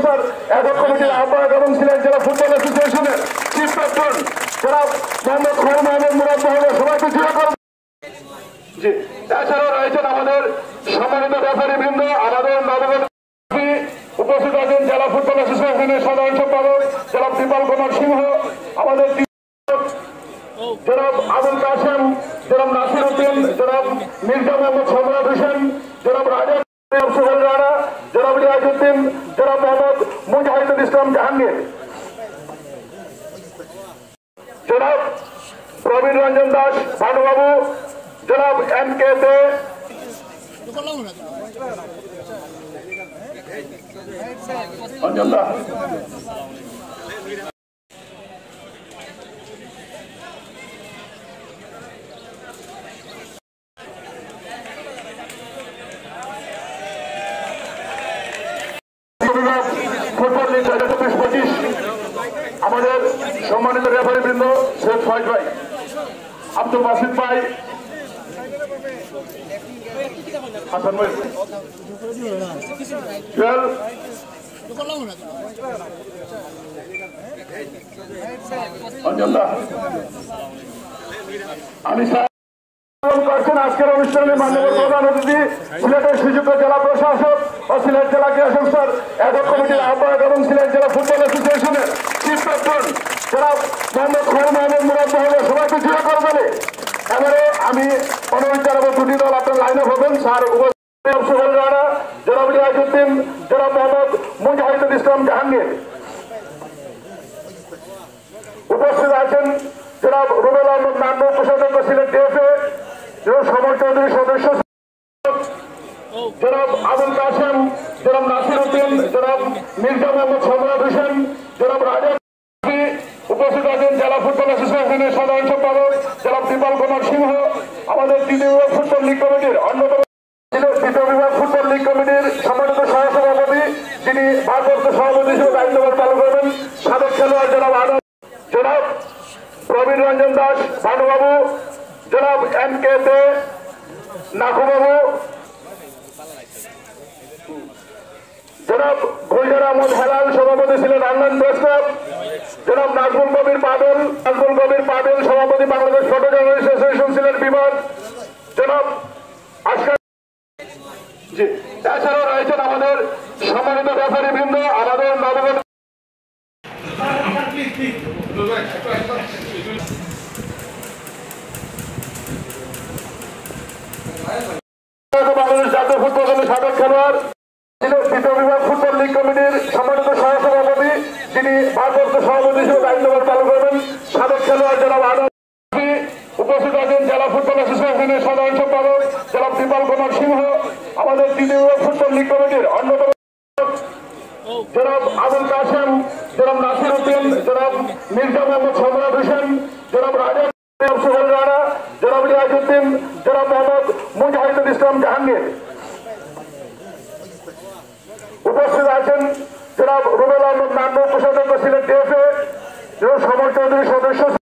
সংস্থার একক কমিটির আহ্বায়ক এবং সিলেট জেলা ফুটবল অ্যাসোসিয়েশনের চিফ ক্যাপ্টেন জনাব মোহাম্মদ খোরম আহমেদ মুরাদ মহোদয় সবাইকে জিজ্ঞাসা করুন। জি, এছাড়াও রয়েছেন আমাদের সম্মানিত রেফারি বৃন্দ, আমাদের নবগঠিত উপস্থিত আছেন জেলা ফুটবল অ্যাসোসিয়েশনের সাধারণ সম্পাদক জনাব দীপাল কুমার সিংহ, আমাদের জনাব আবুল কাসেম, জনাব নাসির উদ্দিন, জনাব মির্জা মোহাম্মদ সম্রাট হোসেন, জনাব রাজা সোহেল রানা, জনাব রিয়াজউদ্দিন, জনাব মোহাম্মদ মুজাহিদুল ইসলাম জাহাঙ্গীর, জনাব প্রবীণ রঞ্জন দাস ভানুবাবু, জনাব এম কে দে, ফুটবল লিগ 2024-25 আমাদের সম্মানিত রেফারি বৃন্দ শেখ ফয়েজ ভাই, আব্দুল বাসিদ ভাই, হাসান ভাই, জুয়েল, আমি করছেন আজকের অনুষ্ঠানে মাননীয় প্রধান অতিথি সিলেটের সুযোগ্য জেলা প্রশাসক ও সিলেট জেলা ক্রীড়া সংস্থার একক কমিটির আহ্বায়ক এবং সিলেট জেলা ফুটবল অ্যাসোসিয়েশনের চিফ ক্যাপ্টেন জনাব মোহাম্মদ খোরম আহমেদ মুরাদ মহোদয় সবাইকে জিজ্ঞাসা করবেন। এবারে আমি অনুরোধ জানাবো দুটি দল আপনার লাইন আপ হবেন। স্যার সোহেল রানা, জনাব রিয়াজউদ্দিন, জনাব মোহাম্মদ মুজাহিদুল ইসলাম জাহাঙ্গীর, উপস্থিত আছেন জনাব রুবেল আহমদ নান্নু, কোষাধ্যক্ষ সিলেট ডিএফএ, সমর চৌধুরী সদস্য, জনাব আবুল কাসেম, জনাব নাসির উদ্দিন, জনাব মির্জা মোহাম্মদ সম্রাট হোসেন, জনাব রাজা, উপস্থিত আছেন জেলা ফুটবল অ্যাসোসিয়েশনের সাধারণ সম্পাদক জনাব দীপাল কুমার সিংহ, আমাদের তৃতীয় বিভাগ ফুটবল লীগ কমিটির অন্যতম তৃতীয় বিভাগ ফুটবল লীগ কমিটির সম্মানিত সহসভাপতি, যিনি ভারপ্রাপ্ত সভাপতি হিসেবে দায়িত্বভার পালন করবেন, সাবেক খেলোয়াড় জনাব আনন্দ, জনাব প্রবীণ রঞ্জন দাস ভানুবাবু, জনাব এম কে দে নাকুবাবু, জনাব গুলজার আহমদ হেলাল সভাপতি সিলেট অনলাইন প্রেস ক্লাব, জনাব নাজমুল কবির পাবেল সভাপতি Bangladesh photo journalist association Sylhet বিভাগ, জনাব আজকাল। জি, এছাড়াও রয়েছেন আমাদের সম্মানিত রেফারি বৃন্দ, আমাদের নবগঠিত বাংলাদেশ জাতীয় ফুটবল দলের সাবেক খেলোয়াড়, তৃতীয় বিভাগ ফুটবল লীগ কমিটির সম্মানিত সহসভাপতি, যিনি ভারপ্রাপ্ত সভাপতি হিসেবে দায়িত্বভার পালন করবেন, সাবেক খেলোয়াড় জনাব আনন্দ, উপস্থিত আছেন জেলা ফুটবল অ্যাসোসিয়েশনের সাধারণ সম্পাদক জনাব দীপাল কুমার সিংহ, আমাদের তৃতীয় বিভাগ ফুটবল লীগ কমিটির অন্যতম জনাব আবুল কাসেম, জনাব নাসির উদ্দিন, জনাব মির্জা মোহাম্মদ সম্রাট হোসেন, জনাব রাজা সোহেল রানা, জনাব রিয়াজউদ্দিন, জনাব মোহাম্মদ মুজাহিদুল ইসলাম জাহাঙ্গীর, উপস্থিত আছেন জনাব রুবেল আহমদ নান্নু, কোষাধ্যক্ষ সিলেট ডিএফএ, সমর চৌধুরী সদস্য।